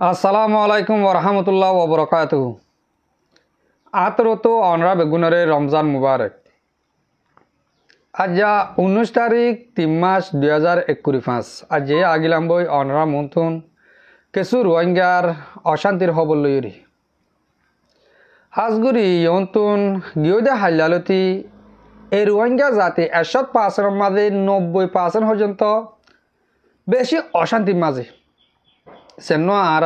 আসসালামু আলাইকুম ওরহামতুল্লাহ ওবরাকাতুহু। আতরতো অনরা বেগুনরে রমজান মুবারক। আজ 19 তারিখ 3 মাস 2025। আজ আগিলাম বই অনরা মন্থুন কিছু রোহিঙ্গার অশান্তির খবর লইরি হাজগুড়ি ইয়ন্তুন গিয়েদে হাল্লালতি এই রোহিঙ্গা জাতি 100% মাঝে 90% পর্যন্ত বেশি অশান্তির মাঝে সেন্ন আর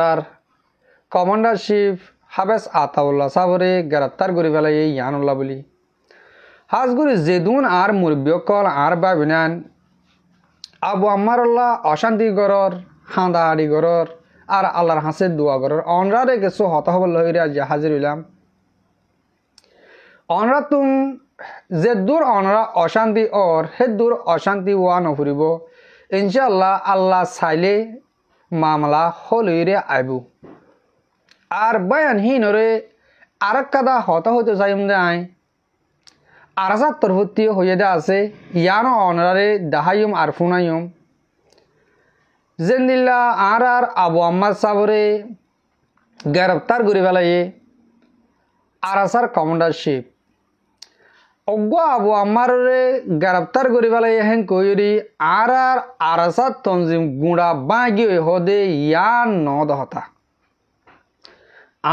কমান্ডারশিপ হাবেস আতাউল্লাহ সাবরে গ্রেপ্তার করে ফেলাই ইয়ানুল্লাহ বলি হাজগুড়ি জেদুন আর মুরব্বিয়কল আর বাবিনান আবু আম্মারুল্লাহ অশান্তি গরর হাঁদাহাড়ি গরর আর আল্লাহর হাসের দোয়া গরর অনরারে কিছু হতাহবল হইরে আজ হাজির হইলাম। অনরা তুম যে দূর অনরা অশান্তি ওর হে দূর অশান্তি ওয়া নফুরিব ইনশাআল্লাহ আল্লাহ চাইলে মামলা হলইরে আইবু আর বয়ান হিনরে আর কাদা হতা হইতে চাইম দে আই আরাসার তরফতি হইয়ে দে আছে ইয়ানো অনরারে দাহাইম আর ফুনাইম জেন্দিল্লা আর আবু আম্মাদ সাবরে গ্রেপ্তার করে ফেলাইয়ে আরাসার কমান্ডারশিপ অজ্ঞ আবু আম্মারে গ্রেপ্তার করে ফেলাই হেন কইরি আর আরাসার তঞ্জিম গুঁড়া বাঁগি হদে ইয়ান নদ হতা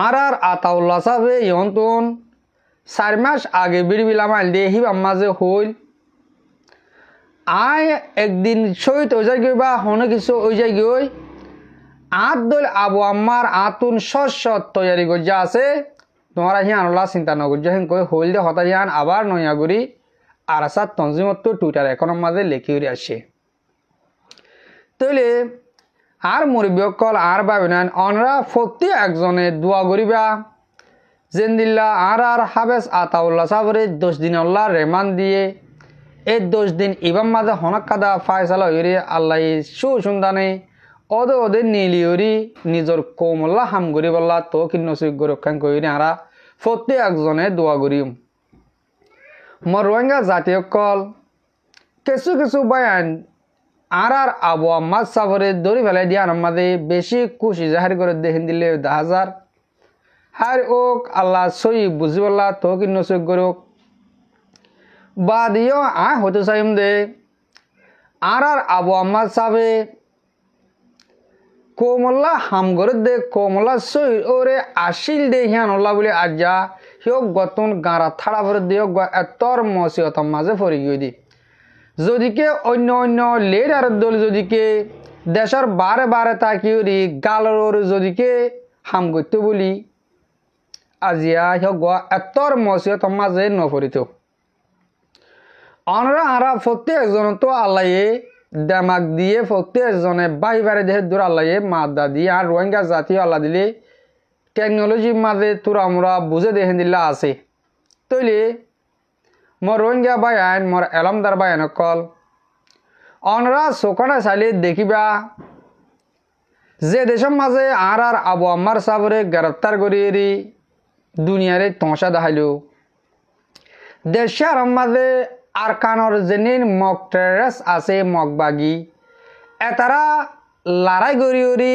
আর আতাউল্লাহ সাহেব ইয়ন্তন 4 মাস আগে বিড়বিলাম আইল দিয়ে হিবাম মাঝে হইল আয় একদিন সহিত ওই যাই গই বা হনে কিছু ওই যাই গই আত দল আবু আম্মার আতুন শস্য তৈয়ারি গজ্জা আছে তোমার হিয়ান আল্লাহ চিন্তা নগজ্জা হেন কই হইল দে হতা হিয়ান আবার নয়াগুড়ি আরাসাত তঞ্জিমত টুইটার এখনের মাঝে লেখি আসে তৈলে আর মুরব্বিয়কল আর বাবিনান অনরা প্রতি একজনে দোয়া করিবা জেন্দিল্লা আর হাবেস আতাউল্লাহ সাবরে 10 দিন আল্লাহ রেমান দিয়ে এই 10 দিন ইবাম মাঝে হনক কাদা ফায়সালা হইরে আল্লাহ সুসুন্দানে ওদে নীলিয়রি নিজর কৌমল্লা হাম করি বল্লা তো কিন্ন সুখ রক্ষণ করি আরা প্রতি একজনে দোয়া করিম মর রোহিঙ্গা জাতীয়কল কিছু কিছু বয়ান আর আবু আম্মাদ সাবরে দড়ি ফেলাই দিয়ে আমাদের বেশি খুশি জাহির করে দেখেন দিলে 10,000 হার ওক আল্লাহ সই বুঝিবল্লা তো কিন্ন সুখ করুক বা দিও আয় হতে চাইম দে আর আবু আম্মাদ সাবে কোমল্লা হাম করে দে কোমল্লা সই ওরে আসিল দে হিয়ানুল্লাহ বলে আজ্জা হিওক গতন গাঁড়া থাড়া ভরে দিও এতর মসিহতম মাঝে ফরি গিয়ে দি যদিকে অন্য অন্য লিডার দল যদিকে দেশের বারে বারে তাকিয়ে গালর যদিকে হাম করতে বলি আজিয়া হিওক এতর মসিহতম মাঝে নফরিত অনরা আরা প্রত্যেক একজন তো আল্লাহ দেমাক দিয়ে প্রত্যেক একজনে বাহিবারে দেহের দূর আল্লাহ মাদা দিয়ে আর রোহিঙ্গা জাতীয় আল্লাহ দিলে টেকনোলজির মাঝে তোরা আমরা বুঝে দেখেন দিল্লা আছে তৈলে মোর রোহিঙ্গা বায়ান মোর এলমদার বায়ান কল অনরা চোখনে চাইলে দেখিবা যে দেশের মাঝে আর আবু আম্মার সাবরে গ্রেপ্তার করি দুনিয়ারে তমসা দেখাইল দেশের মাঝে আর কানর যেনিন মক টেরেস আছে মগবাগি এতারা লড়াই করি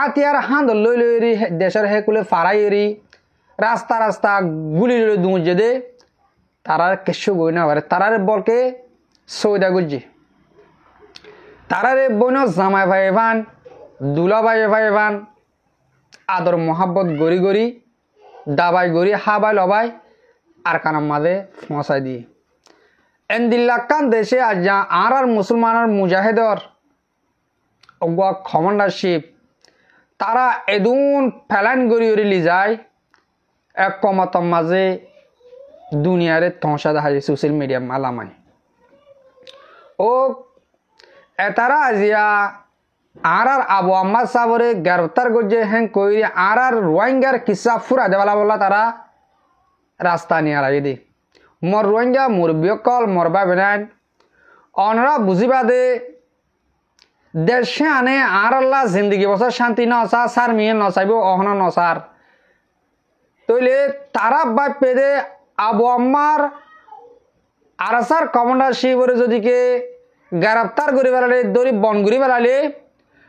আতিয়ার হাঁদ লই লই দেশের হেকুলে ফারাই রাস্তা রাস্তা গুলি লই দুঁজে দে তারার কিছু বই না পারে তারারে বলকে সৌদা গুজি তারারে বইন জামাই ভাই ভান দুলা ভাই ভাই ভান আদর মোহাব্বত গড়ি গড়ি দাবাই গড়ি হাবাই লবাই আর কানার মাঝে ফসাই দিয়ে এন্দিল্লাকান দেশে আজ আর মুসলমানের মুজাহিদর অগুয়া কমান্ডারশিপ তারা এদুন ফেলান গড়ি লি যায় এক কমতম মাঝে দুনিয়ারে তমসা দেখা যায় সোশ্যাল মিডিয়া মালামাই ও এতারা আজিয়া আর আবু আম্মাদ সাবরে গ্রেপ্তার করছে হ্যাঁ কইরি আর রোহিঙ্গার কিসা ফুরা দেওয়ালা বলা তারা রাস্তা নিয়ে আলাই দি মর রোহিঙ্গা মুরব্বিয়কল মরবা বেনান অনরা বুঝিবা দে দেশে আনে আর আল্লাহ জিন্দগি বছর শান্তি নসা সার মিয়ে নসাইব অহন নসার তইলে তারা বাপ পেদে আবু আম্মার আরাসার কমান্ডারশিপরে যদিকে গ্রেপ্তার করে বেড়ালে দড়ি বন ঘুরি বেড়ালে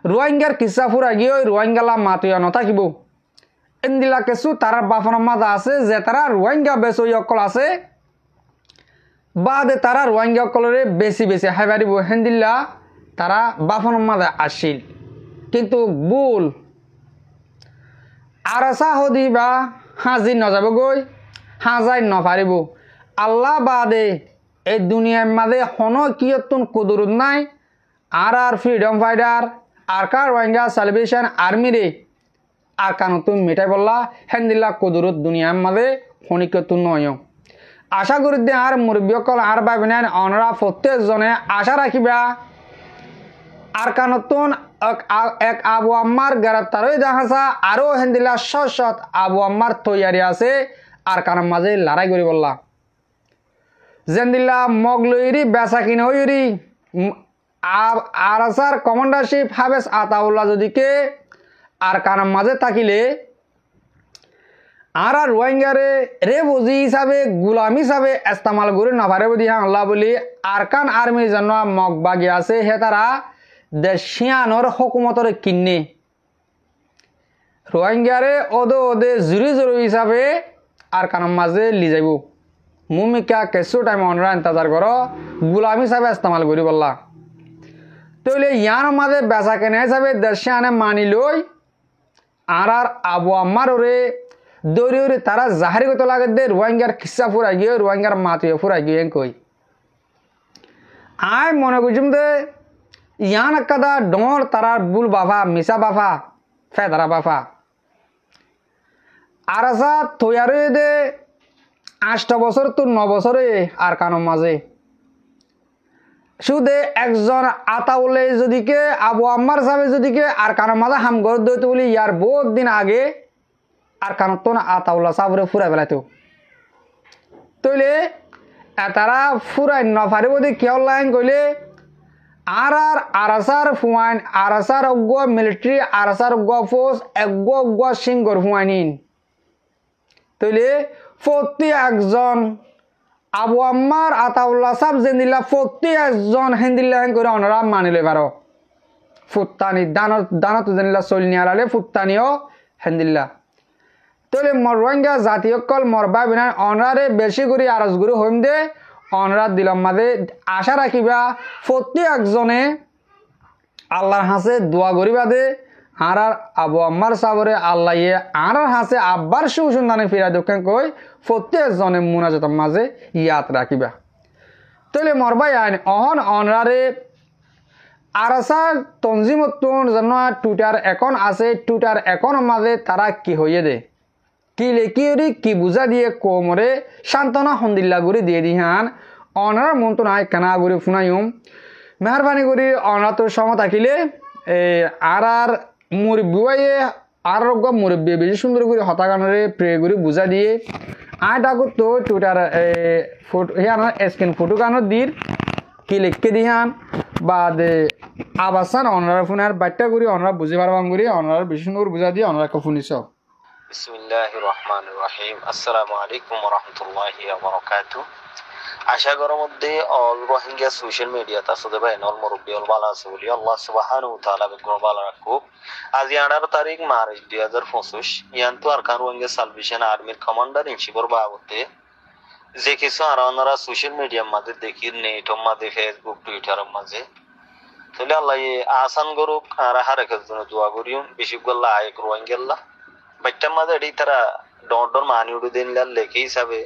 রোহিঙ্গার কিসা ফুরা গিয়ে রোহিঙ্গালা মাতুয়া নথাকিব এন্দিলা কিছু তার বাফনের মাঝে আছে যে তারা রোহিঙ্গা বেসই অকল আছে বাদে তারা রোহিঙ্গা অকলরে বেশি বেশি হাইবারিব হেন্দিল্লা তারা বাফনের মাঝে আসিল কিন্তু ভুল আরসা হদি বা হাজির নযাব গই হাজাই নপারিব আল্লাহ বাদে এই দুনিয়ার মাঝে হন কিয়তুন কুদরত নাই আর ফ্রিডম ফাইটার আর কার রোহিঙ্গা সালভেশন আর্মি রে আর কান তুমি মিঠাই বললা হেন্দিল্লা কুদরত দুনিয়ার মাঝে হনিকতুন নয় আশা করি দে আর মুরব্বীসকল আর ভাবিনেন অনরা প্রত্যেকজনে আশা রাখিবা আর কানতুন এক আবু আম্মার গ্রেপ্তার হয়ে দেখাছা আরো হেন্দিল্লা সৎ আবু আম্মার তৈয়ারি আছে আর কানের মাঝে লড়াই করি বললা জেন্দিল্লা মগ লইরি বেচা কিনে হইরি আরসার কমান্ডারশিপ হাবেস আতাউল্লাহ যদিকে আর কানের মাঝে থাকিলে আর রোহিঙ্গারে রে বুঝি হিসাবে গুলাম হিসাবে ইস্তেমাল করে নভারে বুঝি হ্যাঁ আল্লাহ বলি আরকান আর্মির জন্য মগ বাগি আছে হে তারা দেশিয়ানোর হকুমতর কিনে রোহিঙ্গারে ওদে ওদে জুরি জরুরি হিসাবে আর কানের মাঝে লি যাইব মুমিকা কিছু টাইম অনরা ইন্তজার করো গুলাম হিসাবে ইস্তেমাল করি বললা তাহলে ইয়ার মাঝে বেচা কেনা হিসাবে দেশিয়ানে মানি লই আর আবু আম্মার ওরে দৌড়ে তারা জাহারি করতে লাগে দে রোহিঙ্গার খিসা ফুরাই গিয়ে রোহিঙ্গার মাতুয়ে ফুরাই গিয়ে কই আয় মনে করছিম দে ইয়ান কাদা ডর তারার বুল বাফা মিসা বাফা ফেদারা বাফা আর আসা তৈয়ারে দে 8 বছর তো 9 বছরে আর কানোর মাঝে শুধু একজন আতাউলে যদিকে আবু আম্মার সাহেব যদিকে আর কানোর মাঝে হাম গর দইতে বলি ইয়ার বহুত দিন আগে আর কানোর তো আতাউল্লাহ সাহেবরে ফুরাই বেলাইতো তইলে তারা ফুরাই নফারিব দি কেউ লাইন কইলে আর আরসার ফুয়াইন আরসার অজ্ঞ মিলিটারি আরসার অজ্ঞ ফোর্স অজ্ঞ সিংহর ফুয়াইনিন তইলে প্রতি একজন আবু আম্মার আতাউল্লাহ সাহেব জেন্দিল্লা প্রতি একজন হেন্দিল্লা হেন করে ওনারা মানিলে পারো ফুত্তানি দানত জেন্দিল্লা চলি আলালে ফুত্তানিও হেন্দিল্লা তইলে মর রোহিঙ্গা জাতীয় কল মর ভাবিনা অনরারে বেশি করে আরজ গুরু হইম দে অনরা দিলাম মাঝে আশা রাখিবা প্রতি একজনে আল্লাহর হাসে দোয়া করিবা দে আর আবু আম্মার সাবরে আল্লাহ আর হাসে আব্বার সুসন্ধানে ফিরা দক্ষিণ কই প্রতি একজনে মুনাজাতের মাঝে ইয়াদ রাখিবা তাহলে মরবাই আইন অহন অনরারে আরসা তঞ্জিমতুন যেন টুইটার অ্যাকাউন্ট আছে টুইটার অ্যাকাউন্টের মাঝে তারা কি হইয়ে দে কি লেখি কি বুঝা দিয়ে কোমরে সান্ত্বনা হন্দিল্লা করে দিয়ে দিহান অনার মন তো নাই কেনা করে ফুনাইম মেহরবানি করি অনার তোর সময় থাকিলে আর মুরব্বী আর মুরব্বী বেশি সুন্দর করে হতাগানরে প্রে করে বুঝা দিয়ে আয়টাকে তো টুইটার ফটো হিয়ানোর স্ক্রিন ফটো গানোর দির কি লিখকে দিহান বা আবাসান অনার ফোনের বাট্টা করি অনারা বুঝে পারবাম করি অনার বেশি সুন্দর বুঝা দিয়ে অনারা শুনিস বিসমিল্লাহির রহমানির রহিম আসসালামু আলাইকুম ওয়া রাহমাতুল্লাহি ওয়া বারাকাতুহু আশা করার মধ্যে অল রোহিঙ্গা সোশ্যাল মিডিয়া তাসদে ভাই নল মুরব্বি অল বালা আছে বলি আল্লাহ সুবহানাহু ওয়া তাআলা বেগুন বালা রাখুক আজি 18 তারিখ মার্চ 2025 ইয়ান্তু আরকান রোহিঙ্গা সালভেশন আর্মির কমান্ডার ইন চিফর বাবতে যে কিছু আরানারা সোশ্যাল মিডিয়ার মাঝে দেখি নেটর মাঝে ফেসবুক টুইটারের মাঝে তাহলে আল্লাহ আসান করুক আর হারেকের জন্য দোয়া করিও বেশি গল্লা আয়েক রোহিঙ্গা বাচ্চার মাঝে এটি তারা ডর মানি উড়ে দিন লেখে হিসাবে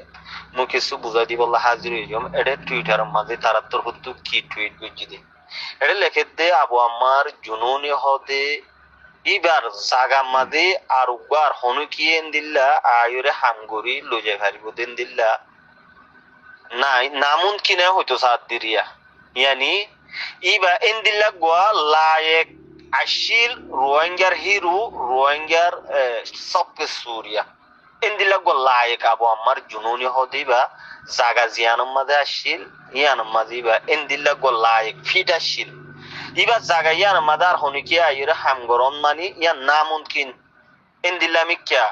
মুখ কিছু বুঝাই দিব হাজির হয়ে যাম এটা টুইটারের মাঝে তারা তোর হতো কি টুইট বুঝি দে এটা লেখে দে আবু আম্মার জুনুনি হদে এবার জাগা মাঝে আর উবার হনুকিয়ে দিল্লা আয়ুরে হামগরি লজে ভারিব দিন দিল্লা নাই নামুন কিনা হইতো সাত দিরিয়া ইয়ানি ইবা এন্দিল্লা গোয়া লায়েক আশিল রোহিঙ্গার হিরু রোহিঙ্গার সবকে সুরিয়া এন্দিলা গো লায়েক আবু আম্মার জুনুনি হদিবা জাগা জিয়ানম মাঝে আসিল ইয়ানম মাঝে ইবা এন্দিলা গো লায়েক ফিট আসিল ইবা জাগা ইয়ান মাদার হনিকে আইরা হামগরন মানি ইয়ান নামুনকিন এন্দিলা মিক্কা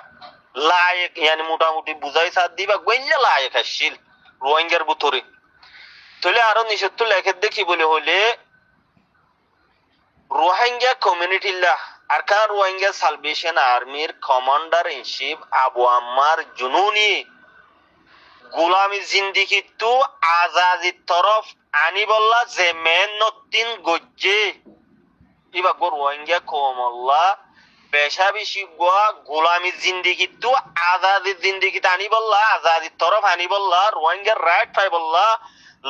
লায়েক ইয়ানি মোটামুটি বুঝাই সাথ দিবা গইল্লা লায়েক আসিল রোহিঙ্গার বুতরে তাহলে আরো নিষেধ লেখে দেখি বলে হইলে রোহিঙ্গা কমিউনিটিল্লাহ আরকান রোহিঙ্গা সালভেশন আর্মির কমান্ডার ইন চিফ আবু আম্মার জুনুনি গোলামি জিন্দিগি তো আজাদির তরফ আনিবল্লা যে মেন নতিন গজ্জে ইবা গো রোহিঙ্গা কমল্লা পেশা বেশি গোয়া গোলামি জিন্দিগি তো আজাদির জিন্দিগি আনিবল্লা আজাদির তরফ আনিবল্লা রোহিঙ্গার রাইট পাইবল্লা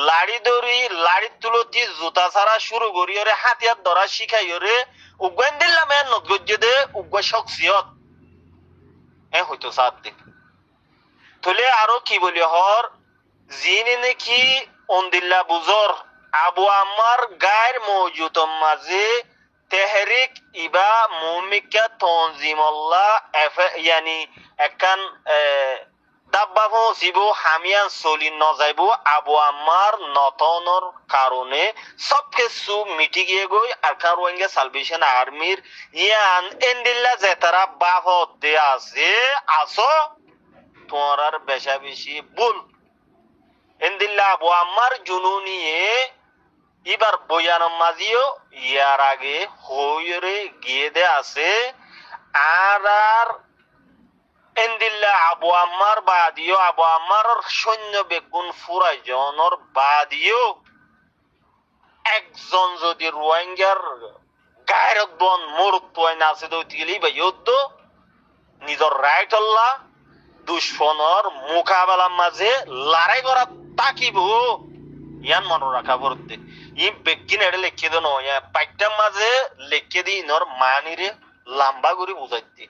লাড়ি দড়ি লাড়ি তুলতি জুতা ছাড়া শুরু করি ওরে হাতিয়ার ধরা শিখাই ওরে উগ্গান দিল্লা মেন নজ্জে দে উগ্গা শখসিয়ত হইতো সাত দিন তুলে আরো কি বলি হর জিনে নাকি অন্দিল্লা বুজর আবু আম্মার গায়ের মৌজুদ মাঝে তেহরিক ইবা মুমিকা তনজিমল্লাহ ইয়ানি একান দাব্বা পৌঁছিব হামিয়ান চলি নযাইব আবু আম্মার নতনৰ কারণে সব কিছু মিটি গিয়ে গই আরকান রোহিঙ্গা সালভেশন আর্মির ইয়ান এন্দিল্লা যে তারা বাহত দে আছে আসো তোমার বেশা বেশি ভুল এন্দিল্লা আবু আম্মার জুনুনিয়ে এবার বয়ানম মাঝিও ইয়ার আগে হইরে গিয়ে দে আছে আর এন্দিল্লা আবু আম্মার বাদিও আবু আম্মার সৈন্য বেগুন ফুরাই জনের বাদিও একজন যদি রোহিঙ্গার গায়ের বন মরুত নাচে দৌতি গেলি বা যুদ্ধ নিজের রাইট আল্লাহ দুশ্মনের মোকাবেলার মাঝে লড়াই করা তাকিব ইয়ান মনে রাখা পড়তে ই ব্যক্তি নেড়ে লেখে দো নয় পাইটার মাঝে লেখে দি ইনর মানিরে লম্বা করে বুঝাইতে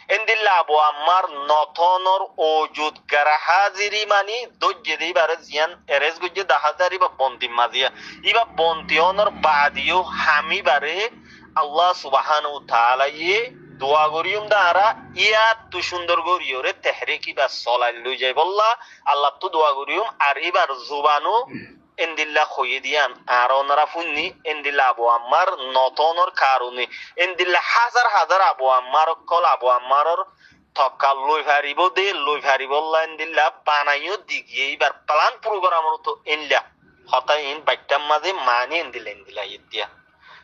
এন্দিল্লা আবু আম্মার নথনর ওজুদ গারা হাজিরি মানি দজ্জে দি বারে জিয়ান এরেজ গুজে দাহাজারি বা বন্তি মাজিয়া ইবা বন্তিয়নর বাদিও হামি বারে আল্লাহ সুবহানাহু তাআলা ইয়ে দোয়া করিম দাঁড়া ইয়া তু সুন্দর করিওরে তেহরিকি বা চলাই লই যাই বললা আল্লাহ তো দোয়া করিম আর এবার জুবানো এন্দিল্লা খইয়ে দিয়ান আর ওনারা ফুন্নি এন্দিল্লা আবু আম্মার নতনর কারণে এন্দিল্লা হাজার হাজার আবু আম্মার কল আবু আম্মারর থকা লই ফারিব দে লই ফারিবল্লা এন্দিল্লা বানাইও দিগিয়ে এবার প্লান প্রোগ্রামর তো এনলা হতাই ইন বাইটার মাঝে মানি এন্দিল্লা ইতিয়া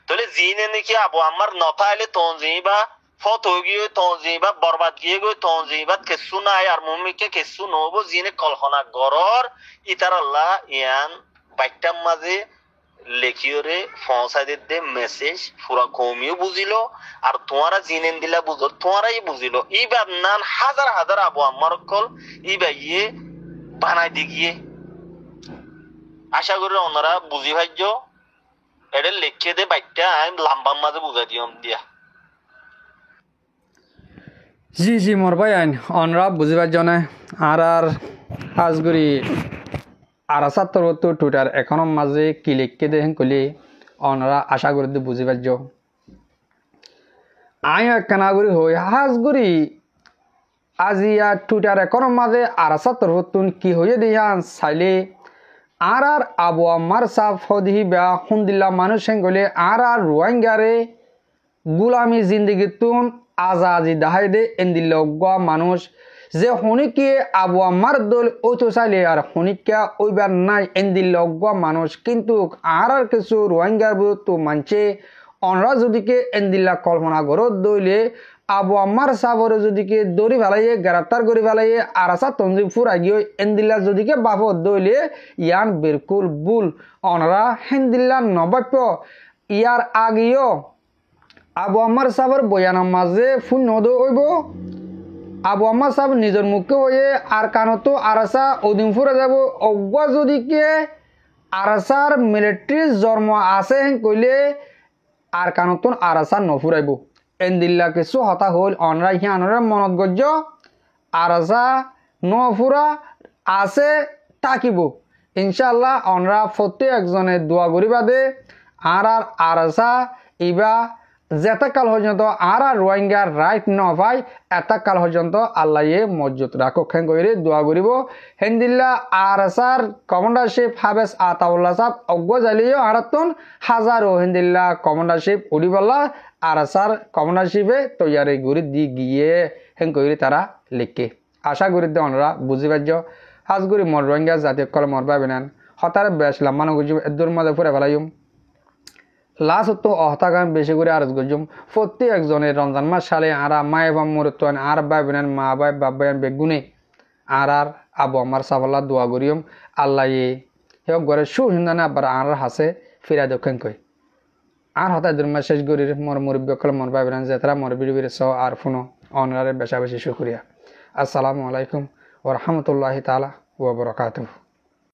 তাহলে জিনে নাকি আবু আম্মার নতা আইলে তঞ্জিবা ফত গিয়ে তঞ্জিবা বরবাদ গিয়ে গই তঞ্জিবা কেসু নাই আর মুমিকে কেসু নব জিনে কল্পনা গরর ইতার আল্লাহ ইয়ান বাইটার মাঝে লেখিওরে পৌঁছাই দে মেসেজ পুরা কমিও বুঝিল আর তোমারা জিনেন দিলা বুঝো তোমারাই বুঝিল ইবার নান হাজার হাজার আবু আম্মার কল ইবা ইয়ে বানাই দি গিয়ে আশা করি ওনারা বুঝি ভাইজ এটা লেখে দে বাইটা আমি লাম্বার মাঝে বুঝাই দিয়ম দিয়া জি জি মোর ভাই আইন অনরা বুঝিবার জনে আর আজগুড়ি আর সাত্তর টুইটার এখনো মাঝে কি লিখকে দেখেন কলি অনরা আশা করি বুঝিবার যো আই কেনাগুড়ি হই হাজগুড়ি আজিয়া টুইটার এখনো মাঝে আর সাত্তর কি হয়ে দিয়ান চাইলে আর আবু আম্মার সাফ হদিহি বা হুন্দিল্লা মানুষ গলে আর রোহিঙ্গারে গুলামি জিন্দিগি তুন আজাদি দাহাই দে এন্দিল্লা মানুষ যে হনিকে আবু আম্মার দল ওইতো চাইলে আর হনিকা ওইবার নাই এন্দিল্লা মানুষ কিন্তু আর কিছু রোহিঙ্গার তো মানছে অনরা যদিকে এন্দিল্লা কল্পনা গরত দইলে আবু আম্মার সাবরে যদিকে দৌড়ি ফেলাইয়ে গ্রেপ্তার করে ফেলাইয়ে আরাসা তঞ্জিবপুর আগিয়ে এন্দিল্লা যদিকে বাপত দইলে ইয়ান বিলকুল বুল অনরা হেন্দিল্লা নবাপ্য ইয়ার আগিও আবু আম্মার সাবর বয়ানের মাঝে ফোন নদো হইব আবু আম্মার সাহেব নিজের মুখে হয়ে আর কানতো আরাসা উদিমপুরে যাব অজ্ঞা যদিকে আরাসার মিলিটারি জন্ম আছে কইলে আর কানতন আরাসা নফুরাইব এন্দিল্লা কিছু হতা হল অনরা হিয়ানরা মনত গজ্য আরাসা নফুরা আছে থাকিব ইনশাআল্লাহ অনরা প্রত্যেক একজনে দোয়া করিবা দে আর আরাসা ইবা যেতকাল পর্যন্ত আর রোহিঙ্গার রাইট ন পাই এতকাল পর্যন্ত আল্লাহ মজুত রাখো খেন করে দোয়া করিব হেন্দিল্লা আরসার কমান্ডারশিপ হাবেস আতাউল্লাহ সাহেব অজ্ঞ জালিও আরাতন হাজারো হেন্দিল্লা কমান্ডারশিপ উড়িবল্লা আরসার কমান্ডারশিপে তৈয়ারি করে দি গিয়ে হেন করে তারা লিখে আশা করি অনরা বুঝি পার্য হাজগুড়ি মর রোহিঙ্গা জাতীয় কল মরবা বেনান হতার বেশ লাম্বানো গুজি এদুর মধ্যে ফুরে ফেলাইম লাস্ট তো অহতাগান বেশি করে আরজ গজুম প্রতি একজনের রমজান মাস সালে আর মায়ে বাম মুরত্তান আর ভাই বোনের মা ভাই বাবায়ান বেগুনে আর আবু আমার সাফাল্লা দোয়া করিম আল্লাহ হেক ঘরে সুহিন্দানে আবার আর হাসে ফিরা দক্ষিণ কই আর হতায় দুর্মা শেষ গরির মর মুরব্বী কল মর ভাই বোন যেতারা মর বিড়ি বিড়ি সহ আর ফোনো অনারে বেশা বেশি শুক্রিয়া আসসালামু আলাইকুম ওয়া রাহমাতুল্লাহি তাআলা ওয়া বারাকাতুহু